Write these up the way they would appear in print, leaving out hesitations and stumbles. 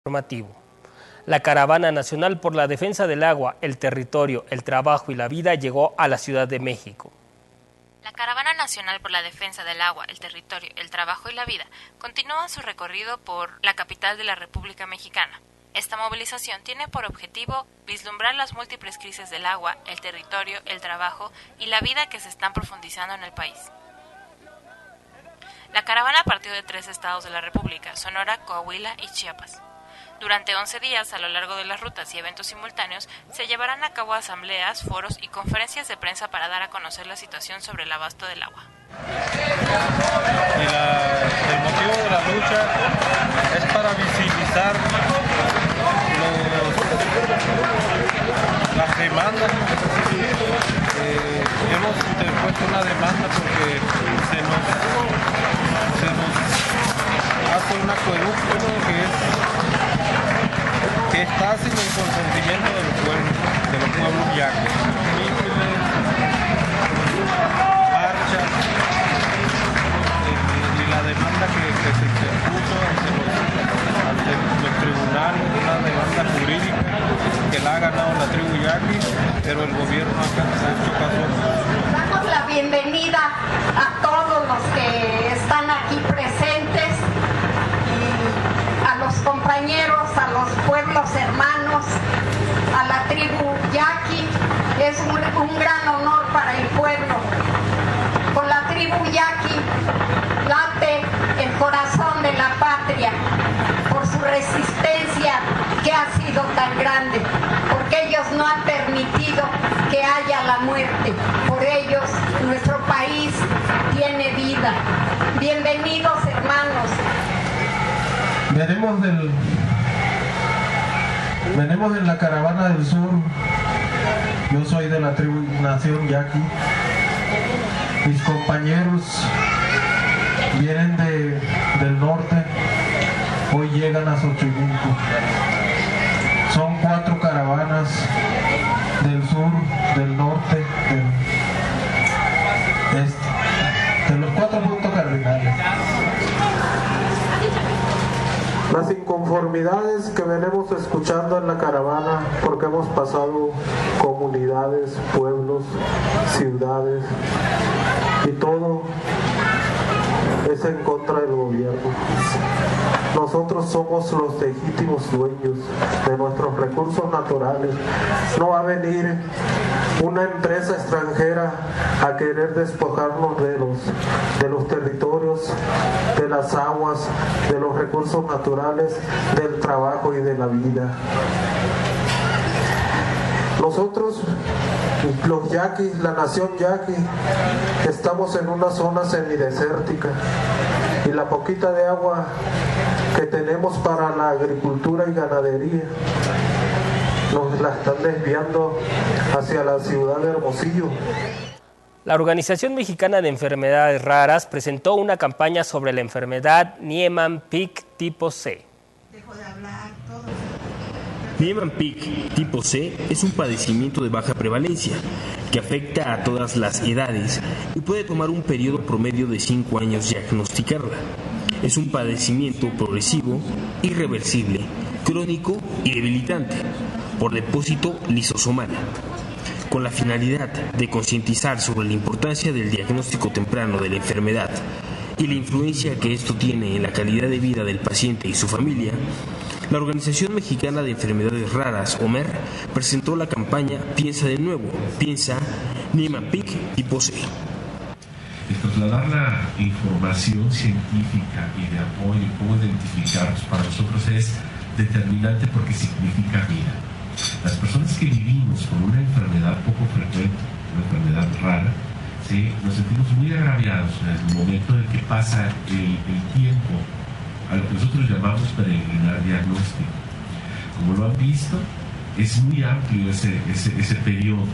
Informativo. La Caravana Nacional por la Defensa del Agua, el Territorio, el Trabajo y la Vida llegó a la Ciudad de México. La Caravana Nacional por la Defensa del Agua, el Territorio, el Trabajo y la Vida continúa su recorrido por la capital de la República Mexicana. Esta movilización tiene por objetivo vislumbrar las múltiples crisis del agua, el territorio, el trabajo y la vida que se están profundizando en el país. La caravana partió de 3 estados de la República, Sonora, Coahuila y Chiapas. Durante 11 días, a lo largo de las rutas y eventos simultáneos, se llevarán a cabo asambleas, foros y conferencias de prensa para dar a conocer la situación sobre el abasto del agua. El motivo de la lucha es para visibilizar las demandas. Hemos interpuesto una demanda porque se nos hace un acueducto que está sin el consentimiento de los pueblos yaquis. Marchas y la demanda que se interpuso ante los tribunales, una demanda jurídica que la ha ganado la tribu yaqui, pero el gobierno acá se ha hecho caso. Damos la bienvenida a todos los que están aquí presentes, a los compañeros, a los pueblos hermanos, a la tribu yaqui. Es un gran honor para el pueblo. Con la tribu yaqui late el corazón de la patria por su resistencia que ha sido tan grande, porque ellos no han permitido que haya la muerte. Por ellos nuestro país tiene vida. Bienvenidos, hermanos. Venimos en la Caravana del Sur. Yo soy de la tribu Nación Yaqui. Mis compañeros vienen del norte. Hoy llegan a Xochimilco. Son 4 caravanas del sur, del norte, del este, de los 4 puntos cardinales. Las inconformidades que venimos escuchando en la caravana, porque hemos pasado comunidades, pueblos, ciudades, y todo es en contra del gobierno. Nosotros somos los legítimos dueños de nuestros recursos naturales. No va a venir una empresa extranjera a querer despojarnos de los territorios, de las aguas, de los recursos naturales, del trabajo y de la vida. Nosotros, los yaquis, la nación yaqui, estamos en una zona semidesértica y la poquita de agua que tenemos para la agricultura y ganadería nos la están desviando hacia la ciudad de Hermosillo. La Organización Mexicana de Enfermedades Raras presentó una campaña sobre la enfermedad Niemann-Pick tipo C. Niemann-Pick tipo C es un padecimiento de baja prevalencia que afecta a todas las edades y puede tomar un periodo promedio de 5 años diagnosticarla. Es un padecimiento progresivo, irreversible, crónico y debilitante por depósito lisosomal. Con la finalidad de concientizar sobre la importancia del diagnóstico temprano de la enfermedad y la influencia que esto tiene en la calidad de vida del paciente y su familia, la Organización Mexicana de Enfermedades Raras, OMER, presentó la campaña Piensa de Nuevo, Piensa Niemann-Pick tipo C. El trasladar la información científica y de apoyo, cómo identificarlos, para nosotros es determinante porque significa vida. Las personas que vivimos con una enfermedad poco frecuente, una enfermedad rara, ¿sí?, nos sentimos muy agraviados en el momento en que pasa el tiempo a lo que nosotros llamamos peregrinar diagnóstico. Como lo han visto, es muy amplio ese periodo,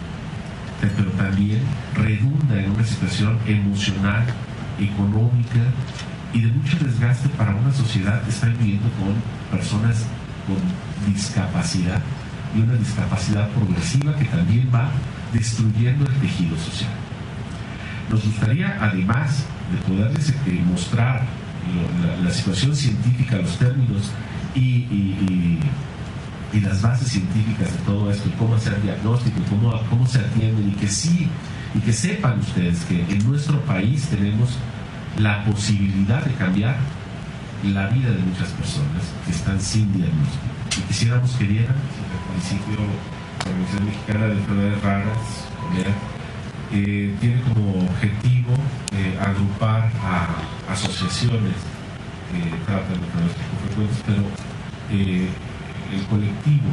pero también redunda en una situación emocional, económica y de mucho desgaste para una sociedad que está viviendo con personas con discapacidad y una discapacidad progresiva que también va destruyendo el tejido social. Nos gustaría, además de poderles mostrar la situación científica, los términos y las bases científicas de todo esto, cómo hacer diagnóstico, cómo se atienden, y que sepan ustedes que en nuestro país tenemos la posibilidad de cambiar la vida de muchas personas que están sin diagnóstico. Y quisiéramos que dieran, al principio, la Organización Mexicana de Enfermedades Raras, tiene como objetivo agrupar a asociaciones que tratan de enfermedades frecuentes, pero el colectivo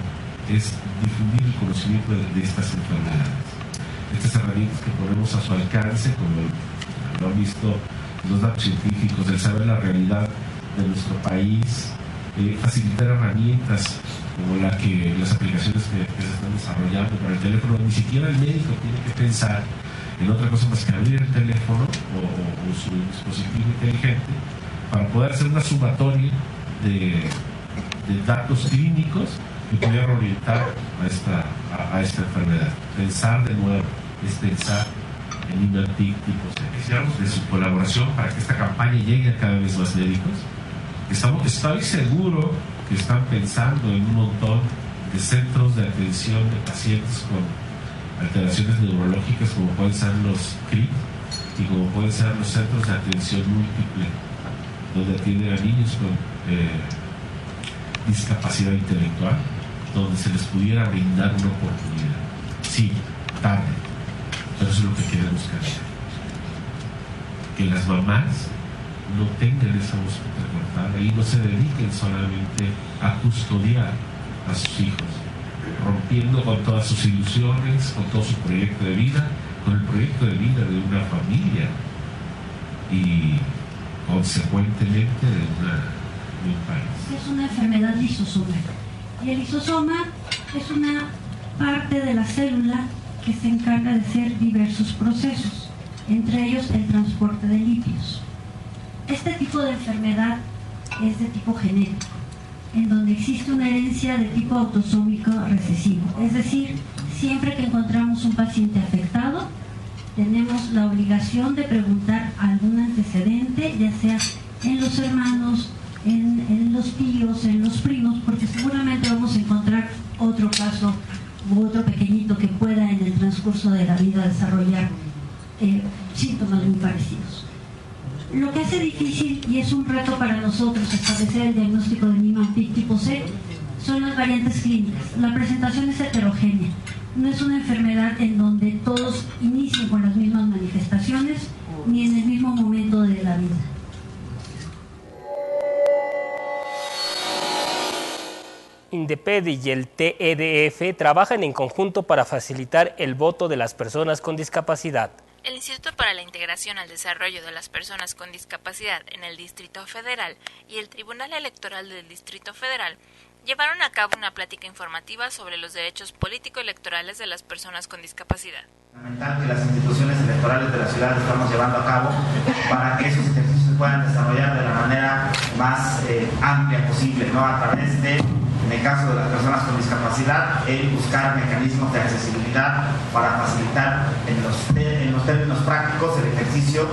es difundir el conocimiento de estas enfermedades. Estas herramientas que ponemos a su alcance, como lo han visto los datos científicos, el saber la realidad de nuestro país, facilitar herramientas como las aplicaciones que se están desarrollando para el teléfono. Ni siquiera el médico tiene que pensar en otra cosa más que abrir el teléfono o su dispositivo inteligente para poder hacer una sumatoria de datos clínicos que pudieran orientar a esta enfermedad. Pensar de nuevo es pensar en Niemann-Pick tipo C. Quisiéramos de su colaboración para que esta campaña llegue a cada vez más médicos. Estoy seguro que están pensando en un montón de centros de atención de pacientes con alteraciones neurológicas, como pueden ser los CRIT y como pueden ser los centros de atención múltiple, donde atienden a niños con discapacidad intelectual, donde se les pudiera brindar una oportunidad. Sí, tarde, pero eso es lo que queremos que las mamás no tengan esa voz cortada y no se dediquen solamente a custodiar a sus hijos, rompiendo con todas sus ilusiones, con todo su proyecto de vida, con el proyecto de vida de una familia y consecuentemente de un país. Es una enfermedad lisosómica y el lisosoma es una parte de la célula que se encarga de hacer diversos procesos, entre ellos el transporte de lípidos. Este tipo de enfermedad es de tipo genético, en donde existe una herencia de tipo autosómico recesivo. Es decir, siempre que encontramos un paciente afectado, tenemos la obligación de preguntar algún antecedente, ya sea en los hermanos, en los tíos, en los primos, porque seguramente vamos a encontrar otro caso u otro pequeñito que pueda en el transcurso de la vida desarrollar síntomas muy parecidos. Lo que hace difícil y es un reto para nosotros establecer el diagnóstico de Niemann-Pick tipo C son las variantes clínicas. La presentación es heterogénea. No es una enfermedad en donde todos inicien con las mismas manifestaciones ni en el mismo momento de la vida. INDEPED y el TEDF trabajan en conjunto para facilitar el voto de las personas con discapacidad. El Instituto para la Integración al Desarrollo de las Personas con Discapacidad en el Distrito Federal y el Tribunal Electoral del Distrito Federal llevaron a cabo una plática informativa sobre los derechos político-electorales de las personas con discapacidad. Fundamental que las instituciones electorales de la ciudad estamos llevando a cabo para que esos ejercicios se puedan desarrollar de la manera más amplia posible, ¿no? A través de, en el caso de las personas con discapacidad, el buscar mecanismos de accesibilidad para facilitar en los términos prácticos el ejercicio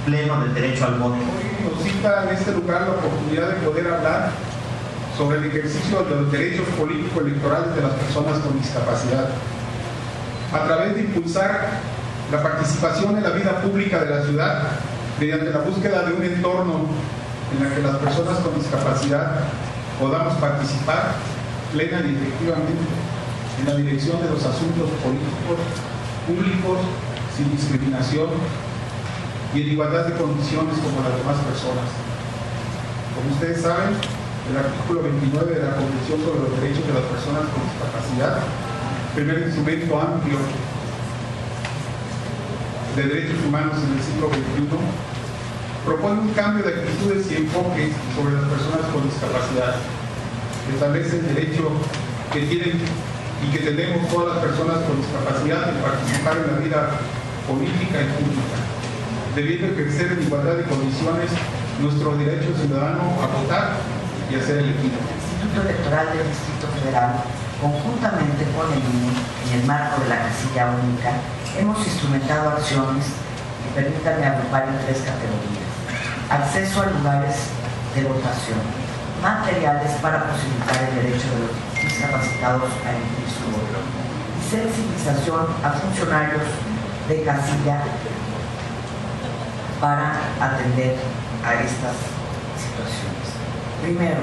pleno del derecho al voto. Hoy nos cita en este lugar la oportunidad de poder hablar sobre el ejercicio de los derechos político-electorales de las personas con discapacidad, a través de impulsar la participación en la vida pública de la ciudad mediante la búsqueda de un entorno en el que las personas con discapacidad podamos participar plena y efectivamente en la dirección de los asuntos políticos públicos sin discriminación y en igualdad de condiciones como las demás personas. Como ustedes saben, el artículo 29 de la Convención sobre los Derechos de las Personas con Discapacidad, primer instrumento amplio de derechos humanos en el siglo XXI, propone un cambio de actitudes y enfoques sobre las personas con discapacidad. Establece el derecho que tienen y que tenemos todas las personas con discapacidad de participar en la vida política y pública, debiendo ejercer en igualdad de condiciones nuestro derecho ciudadano a votar y a ser elegido. El Instituto Electoral del Distrito Federal, conjuntamente con el INE, en el marco de la casilla única, hemos instrumentado acciones que permitan agrupar en 3 categorías: acceso a lugares de votación, materiales para posibilitar el derecho de los discapacitados a emitir su voto y sensibilización a funcionarios de casilla para atender a estas situaciones. Primero,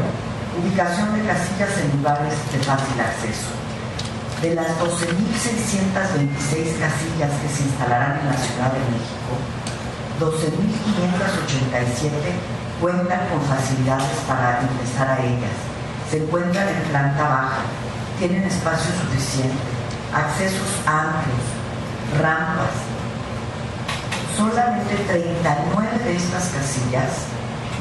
ubicación de casillas en lugares de fácil acceso. De las 12.626 casillas que se instalarán en la Ciudad de México, 12.587 cuentan con facilidades para ingresar a ellas. Se encuentran en planta baja, tienen espacio suficiente, accesos amplios, rampas. Solamente 39 de estas casillas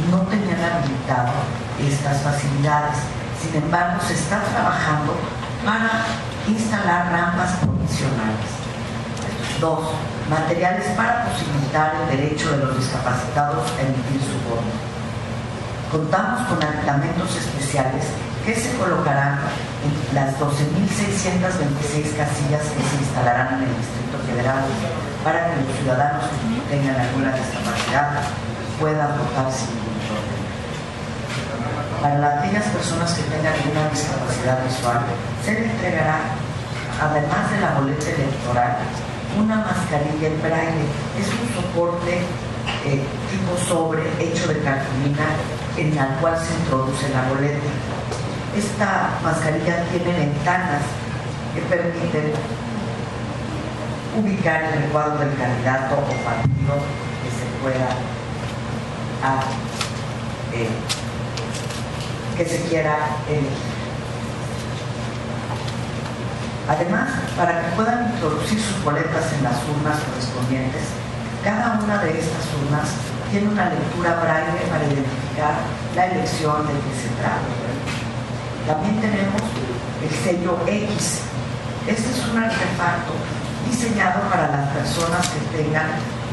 no tenían habilitado estas facilidades. Sin embargo, se está trabajando para instalar rampas provisionales. 2. Materiales para posibilitar el derecho de los discapacitados a emitir su voto. Contamos con aditamentos especiales que se colocarán en las 12.626 casillas que se instalarán en el Distrito Federal para que los ciudadanos que tengan alguna discapacidad puedan votar sin ningún problema. Para aquellas personas que tengan alguna discapacidad visual, se les entregará, además de la boleta electoral, una mascarilla en braille. Es un soporte tipo sobre hecho de cartulina en la cual se introduce la boleta. Esta mascarilla tiene ventanas que permiten ubicar el recuadro del candidato o partido que se pueda que se quiera elegir. Además, para que puedan introducir sus boletas en las urnas correspondientes, cada una de estas urnas tiene una lectura braille para identificar la elección de que se trata. También tenemos el sello X. Este es un artefacto diseñado para las personas que tengan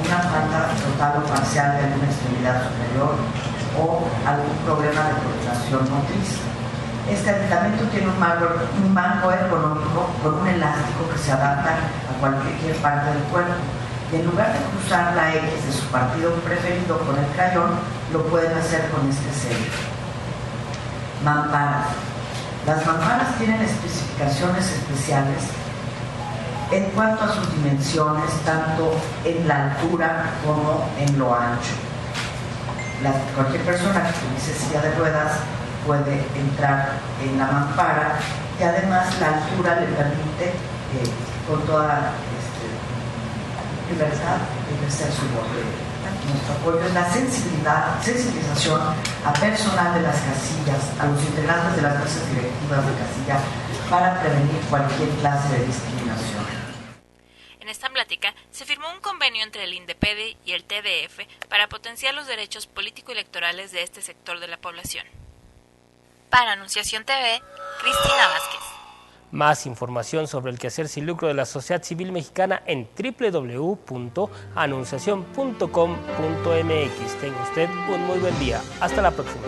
una falta total o parcial de alguna extremidad superior o algún problema de coordinación motriz. Este aditamento tiene un mango ergonómico con un elástico que se adapta a cualquier parte del cuerpo. Y en lugar de cruzar la X de su partido preferido con el crayón, lo pueden hacer con este sello. Mamparas. Las mamparas tienen especificaciones especiales en cuanto a sus dimensiones, tanto en la altura como en lo ancho. Cualquier persona que utilice silla de ruedas puede entrar en la mampara y además la altura le permite con toda libertad ejercer su voto. Nuestro apoyo es la sensibilización a personal de las casillas, a los integrantes de las mesas directivas de casilla para prevenir cualquier clase de discriminación. En esta plática se firmó un convenio entre el INDEPEDI y el TDF para potenciar los derechos político-electorales de este sector de la población. Para Anunciación TV, Cristina Vázquez. Más información sobre el quehacer sin lucro de la sociedad civil mexicana en www.anunciacion.com.mx. Tenga usted un muy buen día. Hasta la próxima.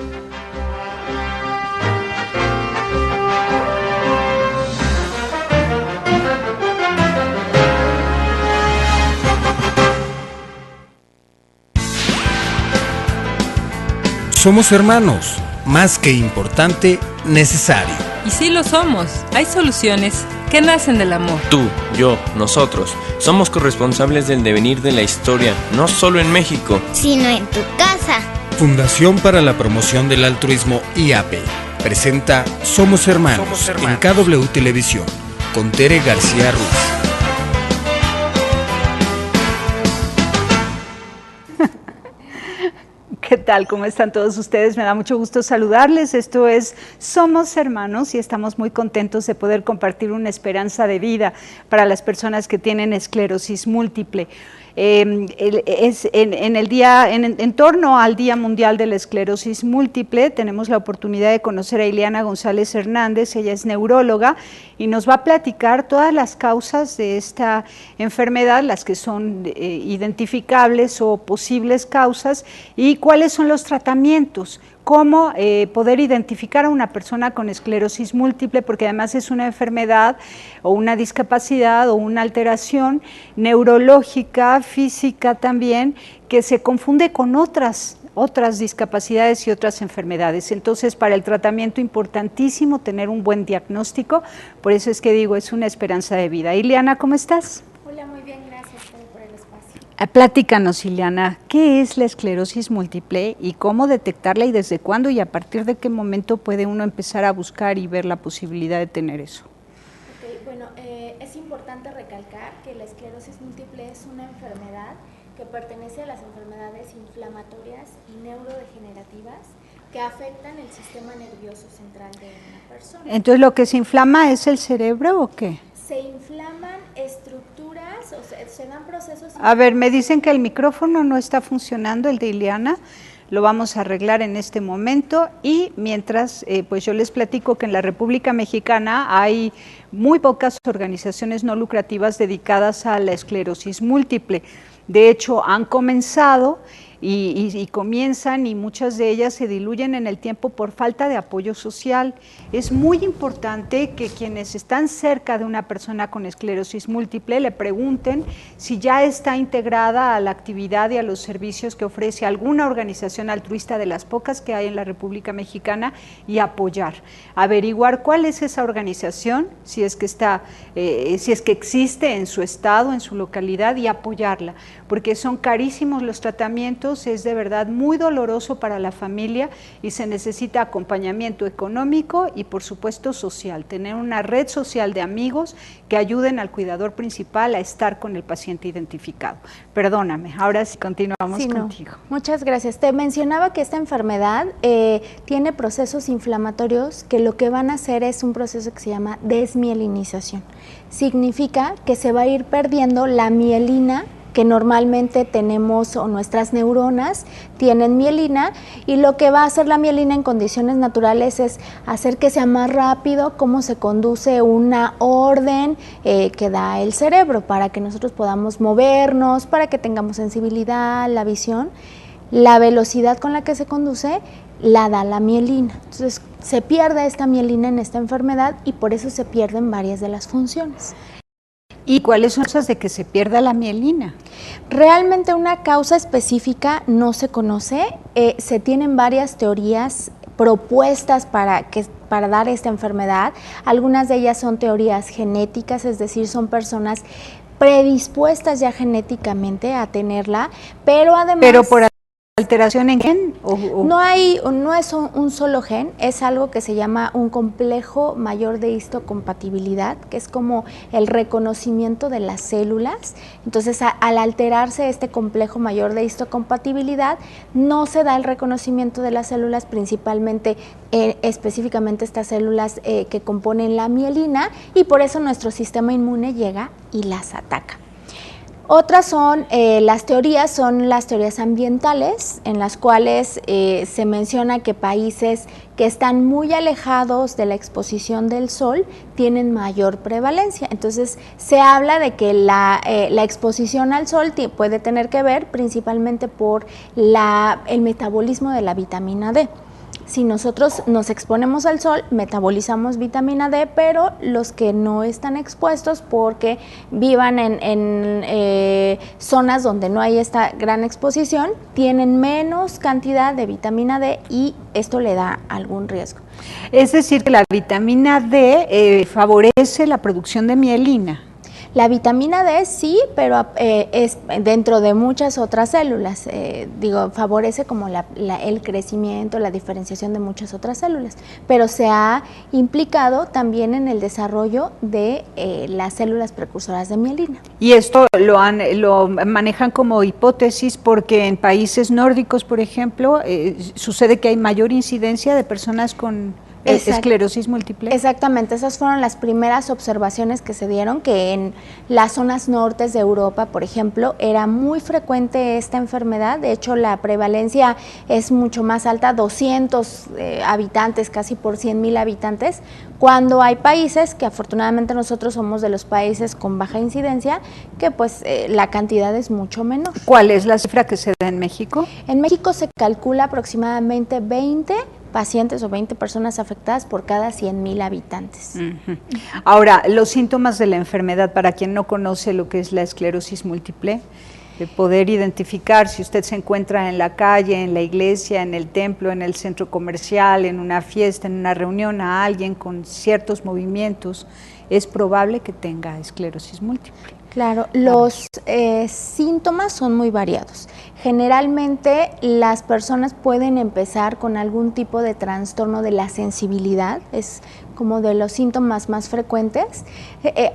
Somos hermanos, más que importante, necesario. Y sí lo somos. Hay soluciones que nacen del amor. Tú, yo, nosotros, somos corresponsables del devenir de la historia, no solo en México, sino en tu casa. Fundación para la Promoción del Altruismo IAPE presenta Somos Hermanos, en KW Televisión, con Tere García Ruiz. ¿Qué tal? ¿Cómo están todos ustedes? Me da mucho gusto saludarles. Esto es Somos Hermanos y estamos muy contentos de poder compartir una esperanza de vida para las personas que tienen esclerosis múltiple. En torno al Día Mundial de la Esclerosis Múltiple, tenemos la oportunidad de conocer a Ileana González Hernández. Ella es neuróloga y nos va a platicar todas las causas de esta enfermedad, las que son identificables o posibles causas, y cuáles son los tratamientos. cómo poder identificar a una persona con esclerosis múltiple, porque además es una enfermedad o una discapacidad o una alteración neurológica, física también, que se confunde con otras discapacidades y otras enfermedades. Entonces, para el tratamiento importantísimo tener un buen diagnóstico, por eso es que digo, es una esperanza de vida. Ileana, ¿cómo estás? Hola, muy bien, gracias por el espacio. Platícanos, Ileana, ¿qué es la esclerosis múltiple y cómo detectarla y desde cuándo y a partir de qué momento puede uno empezar a buscar y ver la posibilidad de tener eso? Okay, bueno, es importante recalcar que la esclerosis múltiple es una enfermedad que pertenece a las enfermedades inflamatorias y neurodegenerativas que afectan el sistema nervioso central de una persona. Entonces, ¿lo que se inflama es el cerebro o qué? Se inflaman estructuras, o sea, se dan procesos... A ver, me dicen que el micrófono no está funcionando, el de Ileana. Lo vamos a arreglar en este momento y mientras, pues yo les platico que en la República Mexicana hay muy pocas organizaciones no lucrativas dedicadas a la esclerosis múltiple. De hecho, han comenzado y comienzan y muchas de ellas se diluyen en el tiempo por falta de apoyo social. Es muy importante que quienes están cerca de una persona con esclerosis múltiple le pregunten si ya está integrada a la actividad y a los servicios que ofrece alguna organización altruista de las pocas que hay en la República Mexicana y apoyar, averiguar cuál es esa organización, si es que existe en su estado, en su localidad y apoyarla, porque son carísimos los tratamientos, es de verdad muy doloroso para la familia y se necesita acompañamiento económico y por supuesto social, tener una red social de amigos que ayuden al cuidador principal a estar con el paciente identificado. Perdóname, ahora sí continuamos contigo. Muchas gracias. Te mencionaba que esta enfermedad tiene procesos inflamatorios que lo que van a hacer es un proceso que se llama desmielinización. Significa que se va a ir perdiendo la mielina que normalmente tenemos, o nuestras neuronas tienen mielina, y lo que va a hacer la mielina en condiciones naturales es hacer que sea más rápido cómo se conduce una orden que da el cerebro para que nosotros podamos movernos, para que tengamos sensibilidad, la visión. La velocidad con la que se conduce la da la mielina. Entonces se pierde esta mielina en esta enfermedad y por eso se pierden varias de las funciones. ¿Y cuáles son las de que se pierda la mielina? Realmente una causa específica no se conoce, se tienen varias teorías propuestas para dar esta enfermedad. Algunas de ellas son teorías genéticas, es decir, son personas predispuestas ya genéticamente a tenerla, pero además... Pero por alteración en gen no es un solo gen, es algo que se llama un complejo mayor de histocompatibilidad, que es como el reconocimiento de las células. Entonces, al alterarse este complejo mayor de histocompatibilidad, no se da el reconocimiento de las células, principalmente específicamente estas células que componen la mielina, y por eso nuestro sistema inmune llega y las ataca. Otras son las teorías ambientales, en las cuales se menciona que países que están muy alejados de la exposición del sol tienen mayor prevalencia. Entonces se habla de que la exposición al sol puede tener que ver principalmente por el metabolismo de la vitamina D. Si nosotros nos exponemos al sol, metabolizamos vitamina D, pero los que no están expuestos porque vivan en zonas donde no hay esta gran exposición, tienen menos cantidad de vitamina D y esto le da algún riesgo. Es decir, que la vitamina D favorece la producción de mielina. La vitamina D sí, pero es dentro de muchas otras células, favorece como el crecimiento, la diferenciación de muchas otras células, pero se ha implicado también en el desarrollo de las células precursoras de mielina. Y esto lo manejan como hipótesis porque en países nórdicos, por ejemplo, sucede que hay mayor incidencia de personas con esclerosis múltiple. Exactamente, esas fueron las primeras observaciones que se dieron, que en las zonas nortes de Europa, por ejemplo, era muy frecuente esta enfermedad. De hecho, la prevalencia es mucho más alta, 200 habitantes, casi por 100,000 habitantes, cuando hay países que afortunadamente nosotros somos de los países con baja incidencia, que pues la cantidad es mucho menor. ¿Cuál es la cifra que se da en México? En México se calcula aproximadamente 20 pacientes o 20 personas afectadas por cada 100,000 habitantes. Ahora, los síntomas de la enfermedad, para quien no conoce lo que es la esclerosis múltiple, de poder identificar si usted se encuentra en la calle, en la iglesia, en el templo, en el centro comercial, en una fiesta, en una reunión, a alguien con ciertos movimientos, es probable que tenga esclerosis múltiple. Claro, los síntomas son muy variados. Generalmente las personas pueden empezar con algún tipo de trastorno de la sensibilidad, es como de los síntomas más frecuentes,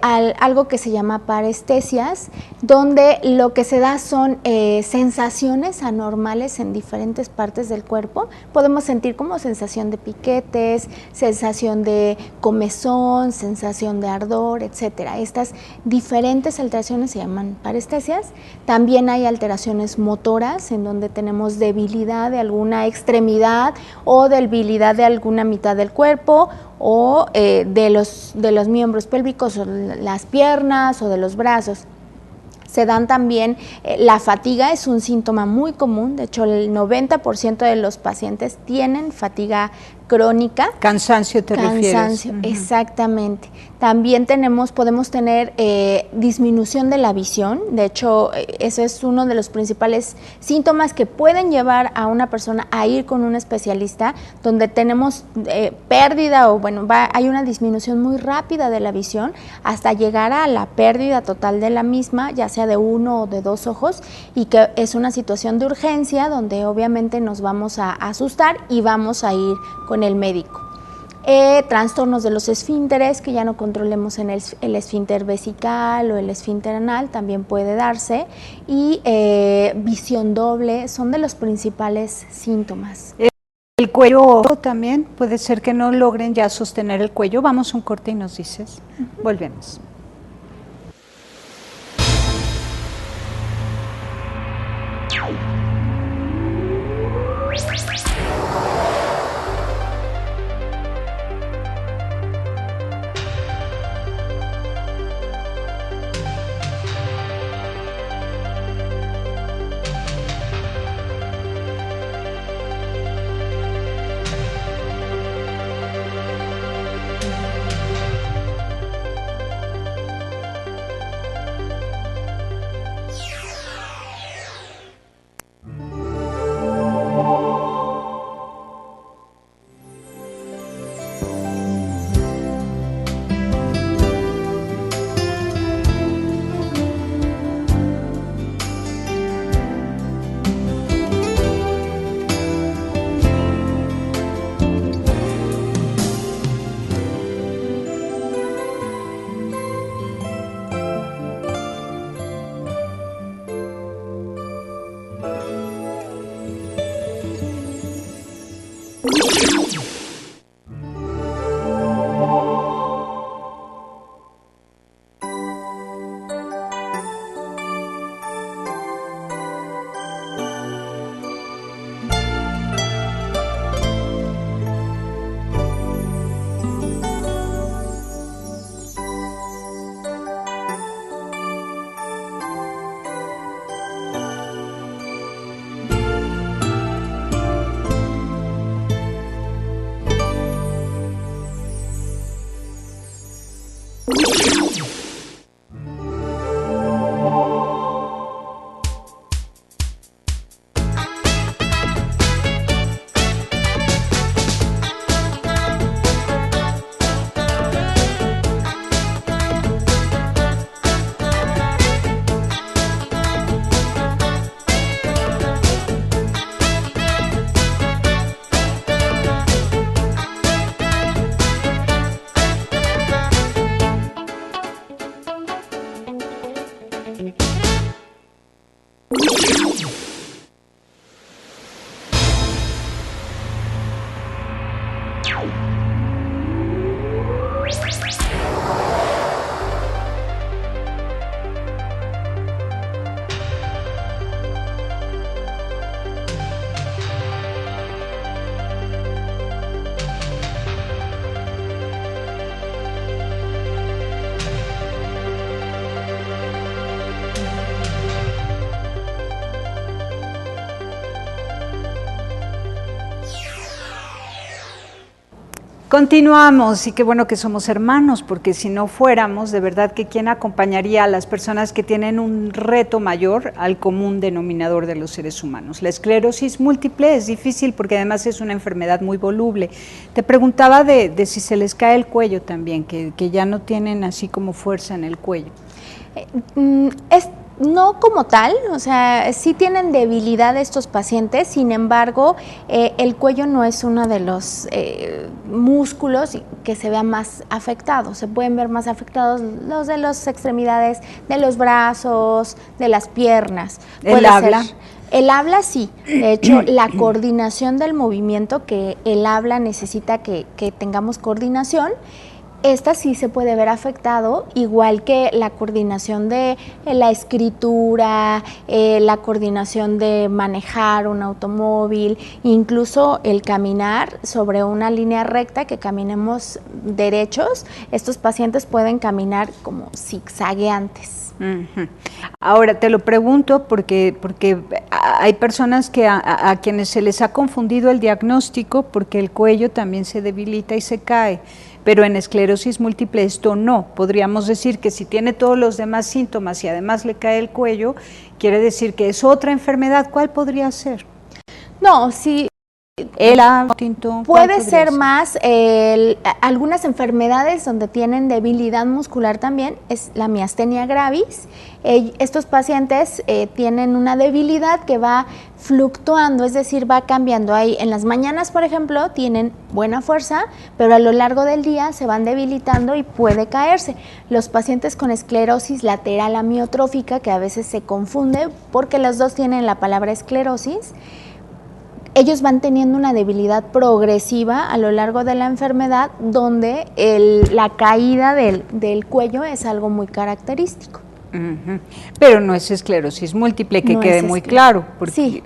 algo que se llama parestesias, donde lo que se da son sensaciones anormales en diferentes partes del cuerpo. Podemos sentir como sensación de piquetes, sensación de comezón, sensación de ardor, etcétera. Estas diferentes alteraciones se llaman parestesias. También hay alteraciones motoras, en donde tenemos debilidad de alguna extremidad o debilidad de alguna mitad del cuerpo, o de los miembros pélvicos, o las piernas o de los brazos. Se dan también, la fatiga es un síntoma muy común, de hecho el 90% de los pacientes tienen fatiga crónica. Cansancio te refieres. Cansancio, exactamente. También podemos tener disminución de la visión, de hecho eso es uno de los principales síntomas que pueden llevar a una persona a ir con un especialista, donde tenemos pérdida o hay una disminución muy rápida de la visión hasta llegar a la pérdida total de la misma, ya sea de uno o de dos ojos, y que es una situación de urgencia donde obviamente nos vamos a asustar y vamos a ir con el médico. Trastornos de los esfínteres, que ya no controlemos en el esfínter vesical o el esfínter anal, también puede darse, y visión doble son de los principales síntomas. El cuello también, puede ser que no logren ya sostener el cuello. Vamos a un corte y nos dices. Volvemos. Continuamos, y qué bueno que somos hermanos, porque si no fuéramos, de verdad que quién acompañaría a las personas que tienen un reto mayor al común denominador de los seres humanos. La esclerosis múltiple es difícil porque además es una enfermedad muy voluble. Te preguntaba de si se les cae el cuello también, que ya no tienen así como fuerza en el cuello. No como tal, o sea, sí tienen debilidad estos pacientes, sin embargo, el cuello no es uno de los músculos que se vea más afectados. Se pueden ver más afectados los de las extremidades, de los brazos, de las piernas. ¿El habla? El habla sí, de hecho la coordinación del movimiento, que el habla necesita que tengamos coordinación, esta sí se puede ver afectado, igual que la coordinación de la escritura, la coordinación de manejar un automóvil, incluso el caminar sobre una línea recta, que caminemos derechos. Estos pacientes pueden caminar como zigzagueantes. Ahora te lo pregunto porque hay personas que a quienes se les ha confundido el diagnóstico porque el cuello también se debilita y se cae, pero en esclerosis múltiple esto no. Podríamos decir que si tiene todos los demás síntomas y además le cae el cuello, quiere decir que es otra enfermedad. ¿Cuál podría ser? No, sí. Puede ser más algunas enfermedades donde tienen debilidad muscular también, es la miastenia gravis. Estos pacientes tienen una debilidad que va fluctuando, es decir, va cambiando. Ahí en las mañanas, por ejemplo, tienen buena fuerza, pero a lo largo del día se van debilitando y puede caerse. Los pacientes con esclerosis lateral amiotrófica, que a veces se confunde porque los dos tienen la palabra esclerosis, ellos van teniendo una debilidad progresiva a lo largo de la enfermedad, donde la caída del cuello es algo muy característico. Pero no es esclerosis múltiple, que no quede muy claro. Sí.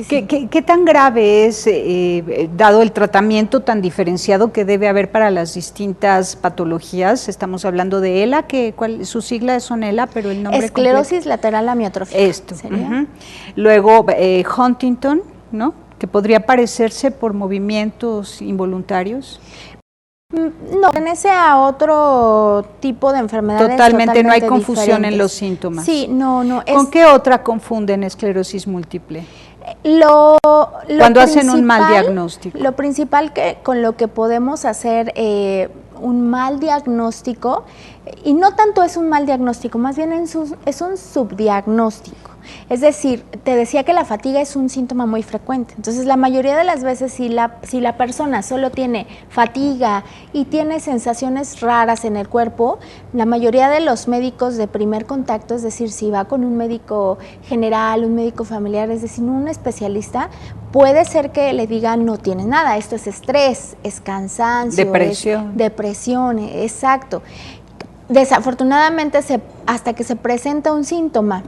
¿Qué tan grave es, dado el tratamiento tan diferenciado que debe haber para las distintas patologías? Estamos hablando de ELA, su sigla son ELA, pero el nombre esclerosis completo. lateral amiotrófica. Esto. Luego Huntington, ¿no? Que podría parecerse por movimientos involuntarios. No, pertenece a otro tipo de enfermedades. Totalmente no hay confusión diferentes en los síntomas. Sí, no. ¿Con qué otra confunden esclerosis múltiple? Cuando hacen un mal diagnóstico. Lo principal con lo que podemos hacer un mal diagnóstico, y no tanto es un mal diagnóstico, más bien es un subdiagnóstico. Es decir, te decía que la fatiga es un síntoma muy frecuente. Entonces, la mayoría de las veces, si la persona solo tiene fatiga y tiene sensaciones raras en el cuerpo, la mayoría de los médicos de primer contacto, es decir, si va con un médico general, un médico familiar, es decir, un especialista, puede ser que le digan no tienes nada, esto es estrés, es cansancio, depresión. Depresión, exacto. Desafortunadamente, hasta que se presenta un síntoma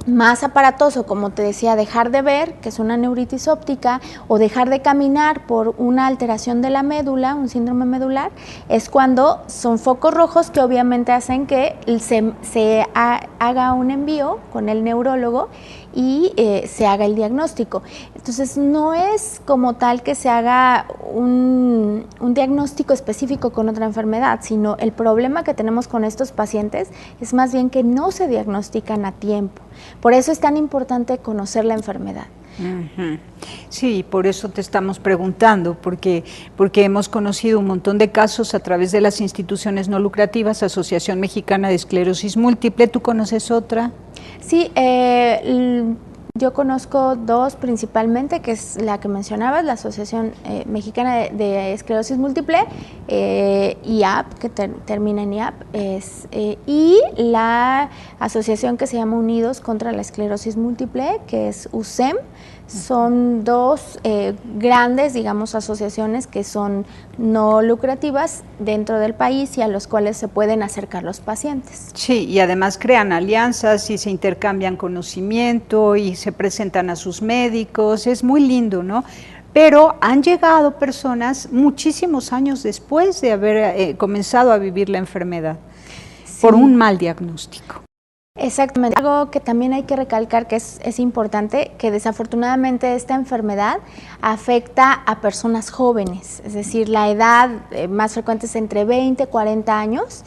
más aparatoso, como te decía, dejar de ver, que es una neuritis óptica, o dejar de caminar por una alteración de la médula, un síndrome medular, es cuando son focos rojos que obviamente hacen que se haga un envío con el neurólogo y se haga el diagnóstico. Entonces, no es como tal que se haga un diagnóstico específico con otra enfermedad, sino el problema que tenemos con estos pacientes es más bien que no se diagnostican a tiempo. Por eso es tan importante conocer la enfermedad. Sí, por eso te estamos preguntando, porque hemos conocido un montón de casos a través de las instituciones no lucrativas, Asociación Mexicana de Esclerosis Múltiple. ¿Tú conoces otra? Sí, yo conozco dos principalmente, que es la que mencionabas, la Asociación Mexicana de Esclerosis Múltiple, IAP, que termina en IAP, y la asociación que se llama Unidos contra la Esclerosis Múltiple, que es USEM. Son dos grandes, digamos, asociaciones que son no lucrativas dentro del país y a los cuales se pueden acercar los pacientes. Sí, y además crean alianzas y se intercambian conocimiento y se presentan a sus médicos, es muy lindo, ¿no? Pero han llegado personas muchísimos años después de haber comenzado a vivir la enfermedad, sí, por un mal diagnóstico. Exactamente. Algo que también hay que recalcar que es importante, que desafortunadamente esta enfermedad afecta a personas jóvenes, es decir, la edad más frecuente es entre 20 y 40 años.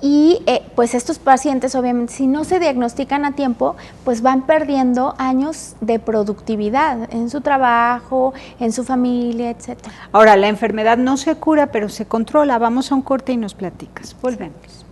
Y pues estos pacientes, obviamente, si no se diagnostican a tiempo, pues van perdiendo años de productividad en su trabajo, en su familia, etcétera. Ahora, la enfermedad no se cura, pero se controla. Vamos a un corte y nos platicas. Volvemos.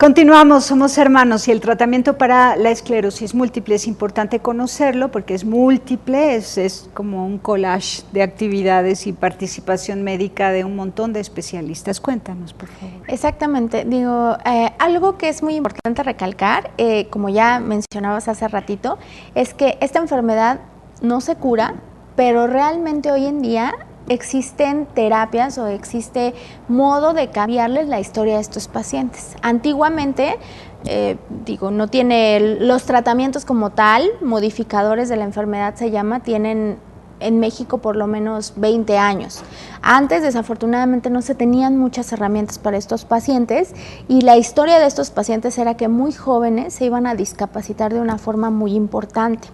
Continuamos, somos hermanos y el tratamiento para la esclerosis múltiple es importante conocerlo porque es múltiple, es como un collage de actividades y participación médica de un montón de especialistas. Cuéntanos, por favor. Exactamente, algo que es muy importante recalcar, como ya mencionabas hace ratito, es que esta enfermedad no se cura, pero realmente hoy en día existen terapias o existe modo de cambiarles la historia a estos pacientes. Antiguamente, no tiene los tratamientos como tal, modificadores de la enfermedad se llama, tienen en México por lo menos 20 años. Antes, desafortunadamente, no se tenían muchas herramientas para estos pacientes y la historia de estos pacientes era que muy jóvenes se iban a discapacitar de una forma muy importante.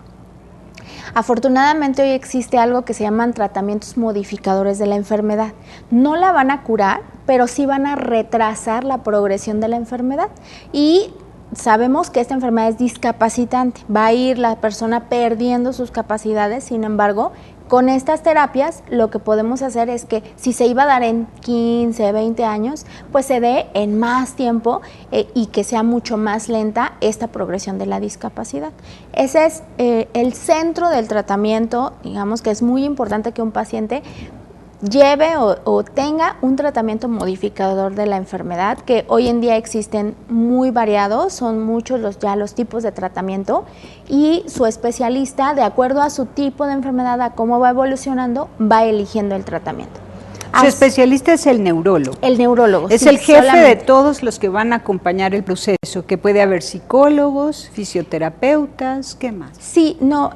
Afortunadamente hoy existe algo que se llaman tratamientos modificadores de la enfermedad. No la van a curar, pero sí van a retrasar la progresión de la enfermedad y sabemos que esta enfermedad es discapacitante, va a ir la persona perdiendo sus capacidades, sin embargo, con estas terapias lo que podemos hacer es que si se iba a dar en 15, 20 años, pues se dé en más tiempo y que sea mucho más lenta esta progresión de la discapacidad. Ese es el centro del tratamiento, digamos que es muy importante que un paciente lleve o tenga un tratamiento modificador de la enfermedad, que hoy en día existen muy variados, son muchos los tipos de tratamiento, y su especialista, de acuerdo a su tipo de enfermedad, a cómo va evolucionando, va eligiendo el tratamiento. Su especialista es el neurólogo. El neurólogo. Es el jefe de todos los que van a acompañar el proceso, que puede haber psicólogos, fisioterapeutas, ¿qué más? Sí, no,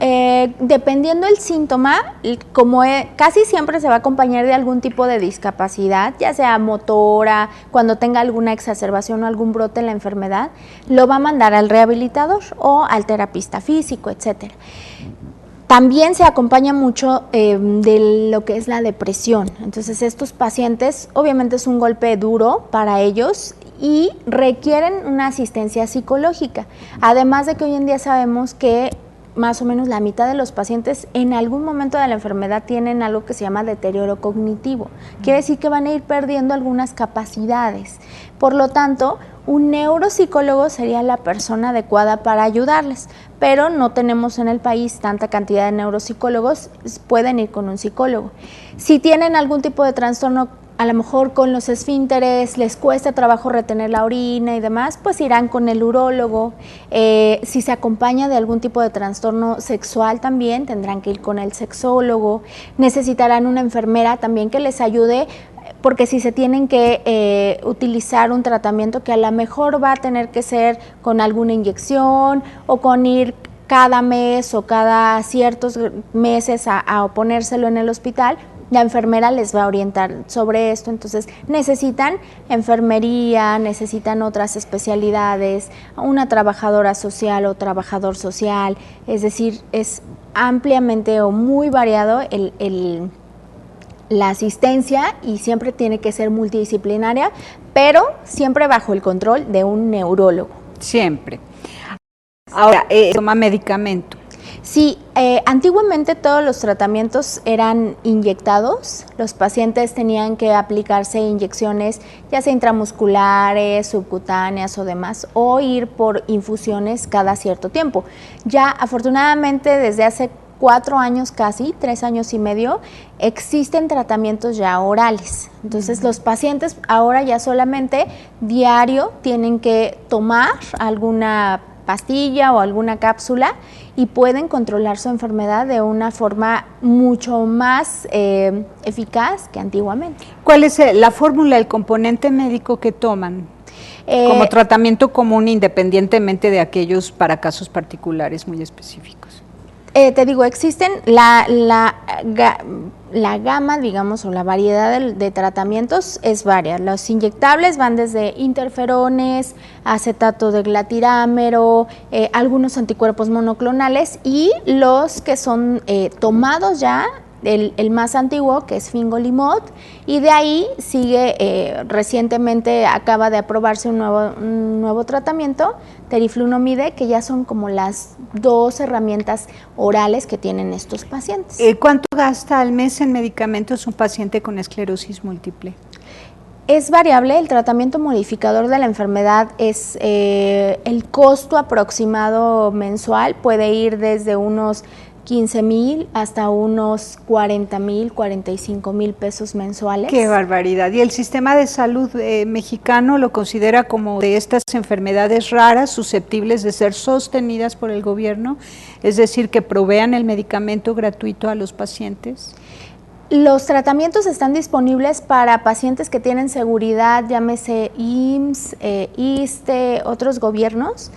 dependiendo del síntoma, como casi siempre se va a acompañar de algún tipo de discapacidad, ya sea motora, cuando tenga alguna exacerbación o algún brote en la enfermedad, lo va a mandar al rehabilitador o al terapista físico, etcétera. También se acompaña mucho de lo que es la depresión. Entonces, estos pacientes, obviamente es un golpe duro para ellos y requieren una asistencia psicológica. Además de que hoy en día sabemos que más o menos la mitad de los pacientes en algún momento de la enfermedad tienen algo que se llama deterioro cognitivo. Quiere decir que van a ir perdiendo algunas capacidades. Por lo tanto, un neuropsicólogo sería la persona adecuada para ayudarles, pero no tenemos en el país tanta cantidad de neuropsicólogos, pueden ir con un psicólogo. Si tienen algún tipo de trastorno, a lo mejor con los esfínteres les cuesta trabajo retener la orina y demás, pues irán con el urólogo. Si se acompaña de algún tipo de trastorno sexual también, tendrán que ir con el sexólogo. Necesitarán una enfermera también que les ayude, porque si se tienen que utilizar un tratamiento que a lo mejor va a tener que ser con alguna inyección o con ir cada mes o cada ciertos meses a ponérselo en el hospital, la enfermera les va a orientar sobre esto. Entonces necesitan enfermería, necesitan otras especialidades, una trabajadora social o trabajador social, es decir, es ampliamente o muy variado la asistencia y siempre tiene que ser multidisciplinaria, pero siempre bajo el control de un neurólogo. Siempre. Ahora, ¿toma medicamento? Sí, antiguamente todos los tratamientos eran inyectados, los pacientes tenían que aplicarse inyecciones ya sea intramusculares, subcutáneas o demás, o ir por infusiones cada cierto tiempo. Ya afortunadamente desde hace 4 años casi, 3 años y medio, existen tratamientos ya orales. Entonces los pacientes ahora ya solamente diario tienen que tomar alguna pastilla o alguna cápsula y pueden controlar su enfermedad de una forma mucho más eficaz que antiguamente. ¿Cuál es la fórmula, el componente médico que toman como tratamiento común independientemente de aquellos para casos particulares muy específicos? Te digo, existen la gama, digamos, o la variedad de tratamientos es varia. Los inyectables van desde interferones, acetato de glatirámero, algunos anticuerpos monoclonales, y los que son tomados ya, el más antiguo, que es fingolimod, y de ahí sigue, recientemente acaba de aprobarse un nuevo tratamiento, teriflunomide, que ya son como las 2 herramientas orales que tienen estos pacientes. ¿Cuánto gasta al mes en medicamentos un paciente con esclerosis múltiple? Es variable, el tratamiento modificador de la enfermedad es el costo aproximado mensual, puede ir desde unos 15,000 hasta unos 40,000, 45,000 pesos mensuales. ¡Qué barbaridad! ¿Y el sistema de salud mexicano lo considera como de estas enfermedades raras, susceptibles de ser sostenidas por el gobierno? Es decir, que provean el medicamento gratuito a los pacientes. Los tratamientos están disponibles para pacientes que tienen seguridad, llámese IMSS, ISSSTE, otros gobiernos.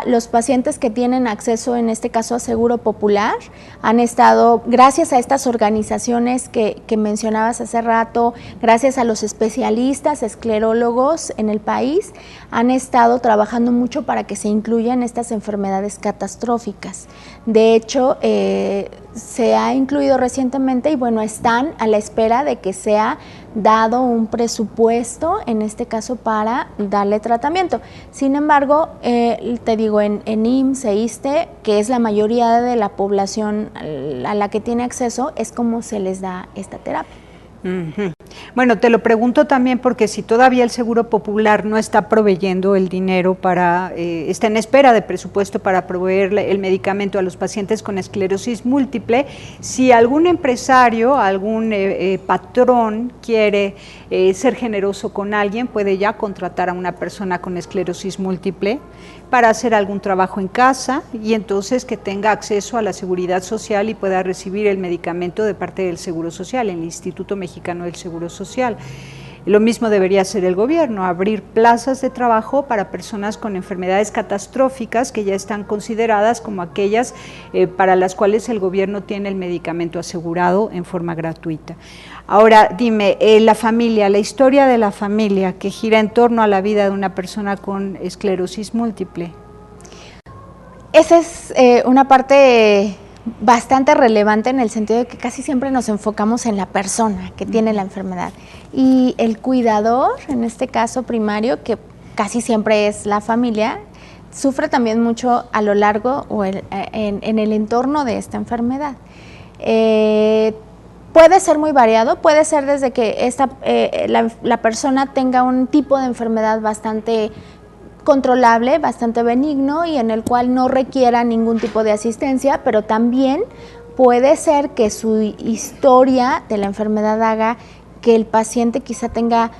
Los pacientes que tienen acceso, en este caso a Seguro Popular, han estado, gracias a estas organizaciones que mencionabas hace rato, gracias a los especialistas, esclerólogos en el país, han estado trabajando mucho para que se incluyan estas enfermedades catastróficas. De hecho, se ha incluido recientemente y bueno, están a la espera de que sea dado un presupuesto, en este caso para darle tratamiento. Sin embargo, te digo, en IMSS e ISSSTE, que es la mayoría de la población a la que tiene acceso, es como se les da esta terapia. Bueno, te lo pregunto también porque si todavía el Seguro Popular no está proveyendo el dinero está en espera de presupuesto para proveer el medicamento a los pacientes con esclerosis múltiple, si algún empresario, algún patrón quiere ser generoso con alguien, puede ya contratar a una persona con esclerosis múltiple para hacer algún trabajo en casa y entonces que tenga acceso a la seguridad social y pueda recibir el medicamento de parte del Seguro Social, el Instituto Mexicano del Seguro Social. Lo mismo debería hacer el gobierno, abrir plazas de trabajo para personas con enfermedades catastróficas que ya están consideradas como aquellas para las cuales el gobierno tiene el medicamento asegurado en forma gratuita. Ahora, dime, la historia de la familia que gira en torno a la vida de una persona con esclerosis múltiple. Esa es una parte bastante relevante en el sentido de que casi siempre nos enfocamos en la persona que tiene la enfermedad y el cuidador, en este caso primario, que casi siempre es la familia, sufre también mucho a lo largo o en el entorno de esta enfermedad. Puede ser muy variado, puede ser desde que la persona tenga un tipo de enfermedad bastante controlable, bastante benigno y en el cual no requiera ningún tipo de asistencia, pero también puede ser que su historia de la enfermedad haga que el paciente quizá tenga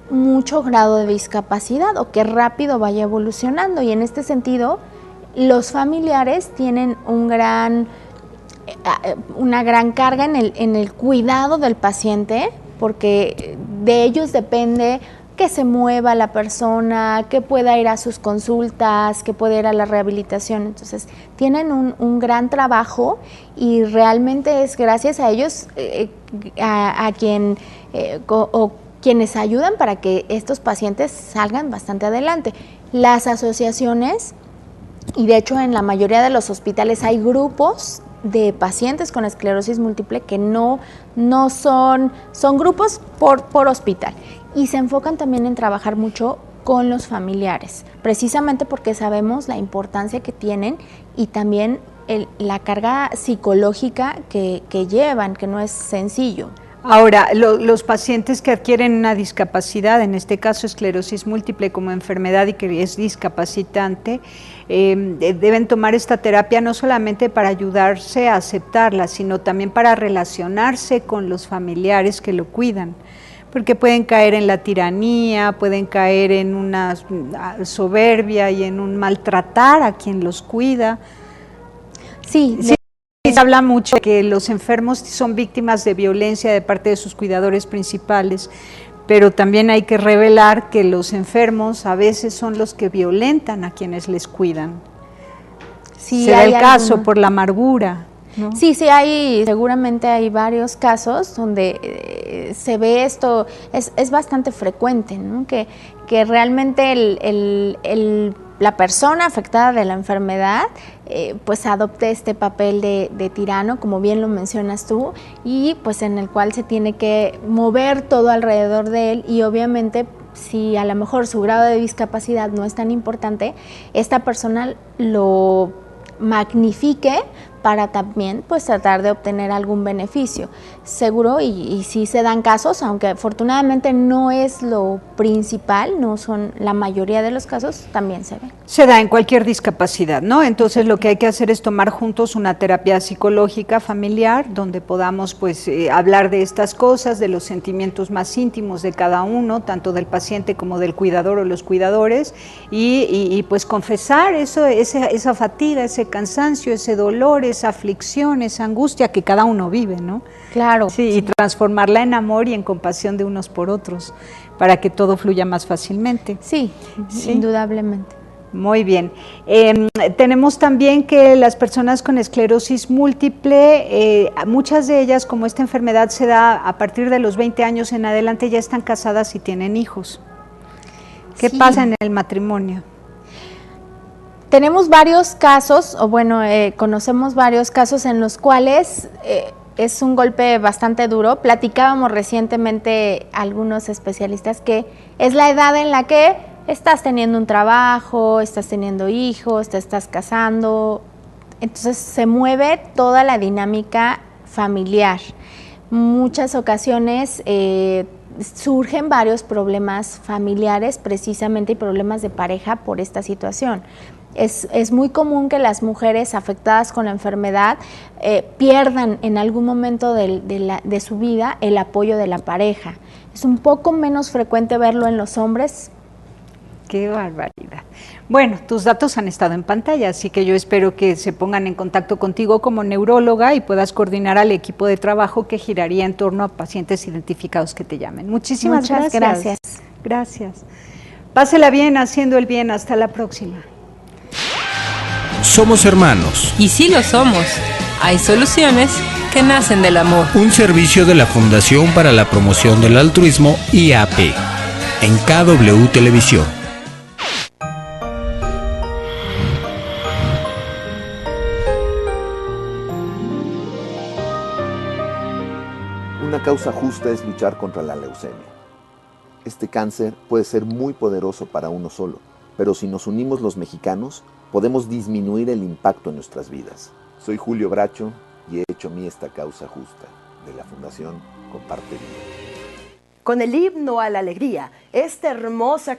mucho grado de discapacidad o que rápido vaya evolucionando, y en este sentido los familiares tienen una gran carga en el cuidado del paciente, porque de ellos depende que se mueva la persona, que pueda ir a sus consultas, que pueda ir a la rehabilitación. Entonces tienen un gran trabajo y realmente es gracias a ellos quienes ayudan para que estos pacientes salgan bastante adelante. Las asociaciones, y de hecho en la mayoría de los hospitales hay grupos de pacientes con esclerosis múltiple que no son grupos por hospital, y se enfocan también en trabajar mucho con los familiares, precisamente porque sabemos la importancia que tienen y también la carga psicológica que llevan, que no es sencillo. Ahora, los pacientes que adquieren una discapacidad, en este caso esclerosis múltiple como enfermedad y que es discapacitante, deben tomar esta terapia no solamente para ayudarse a aceptarla, sino también para relacionarse con los familiares que lo cuidan, porque pueden caer en la tiranía, pueden caer en una soberbia y en un maltratar a quien los cuida. Sí. Se habla mucho de que los enfermos son víctimas de violencia de parte de sus cuidadores principales, pero también hay que revelar que los enfermos a veces son los que violentan a quienes les cuidan. Sí, se da el caso por la amargura, ¿no? Sí, seguramente hay varios casos donde se ve esto, es bastante frecuente, ¿no? Que realmente la persona afectada de la enfermedad pues adopte este papel de tirano, como bien lo mencionas tú, y pues en el cual se tiene que mover todo alrededor de él, y obviamente si a lo mejor su grado de discapacidad no es tan importante, esta persona lo magnifique para también pues tratar de obtener algún beneficio. Seguro, y sí se dan casos, aunque afortunadamente no es lo principal, no son la mayoría de los casos, también se ven. Se da en cualquier discapacidad, ¿no? Entonces lo que hay que hacer es tomar juntos una terapia psicológica familiar, donde podamos pues hablar de estas cosas, de los sentimientos más íntimos de cada uno, tanto del paciente como del cuidador o los cuidadores, y pues confesar esa fatiga, ese cansancio, ese dolor, esa aflicción, esa angustia que cada uno vive, ¿no? Claro. Sí, y transformarla en amor y en compasión de unos por otros, para que todo fluya más fácilmente. Sí, indudablemente. Muy bien. Tenemos también que las personas con esclerosis múltiple, muchas de ellas, como esta enfermedad se da a partir de los 20 años en adelante, ya están casadas y tienen hijos. ¿Qué pasa en el matrimonio? Tenemos varios casos, o bueno, conocemos varios casos en los cuales es un golpe bastante duro. Platicábamos recientemente algunos especialistas que es la edad en la que estás teniendo un trabajo, estás teniendo hijos, te estás casando, entonces se mueve toda la dinámica familiar. Muchas ocasiones surgen varios problemas familiares precisamente y problemas de pareja por esta situación. Es muy común que las mujeres afectadas con la enfermedad pierdan en algún momento de su vida el apoyo de la pareja. Es un poco menos frecuente verlo en los hombres. ¡Qué barbaridad! Bueno, tus datos han estado en pantalla, así que yo espero que se pongan en contacto contigo como neuróloga y puedas coordinar al equipo de trabajo que giraría en torno a pacientes identificados que te llamen. Muchísimas gracias. Gracias. Pásela bien haciendo el bien. Hasta la próxima. Somos hermanos. Y sí lo somos. Hay soluciones que nacen del amor. Un servicio de la Fundación para la Promoción del Altruismo IAP en KW Televisión. Una causa justa es luchar contra la leucemia. Este cáncer puede ser muy poderoso para uno solo, pero si nos unimos los mexicanos, podemos disminuir el impacto en nuestras vidas. Soy Julio Bracho y he hecho mí esta causa justa de la Fundación Comparte Vida. Con el himno a la alegría, esta hermosa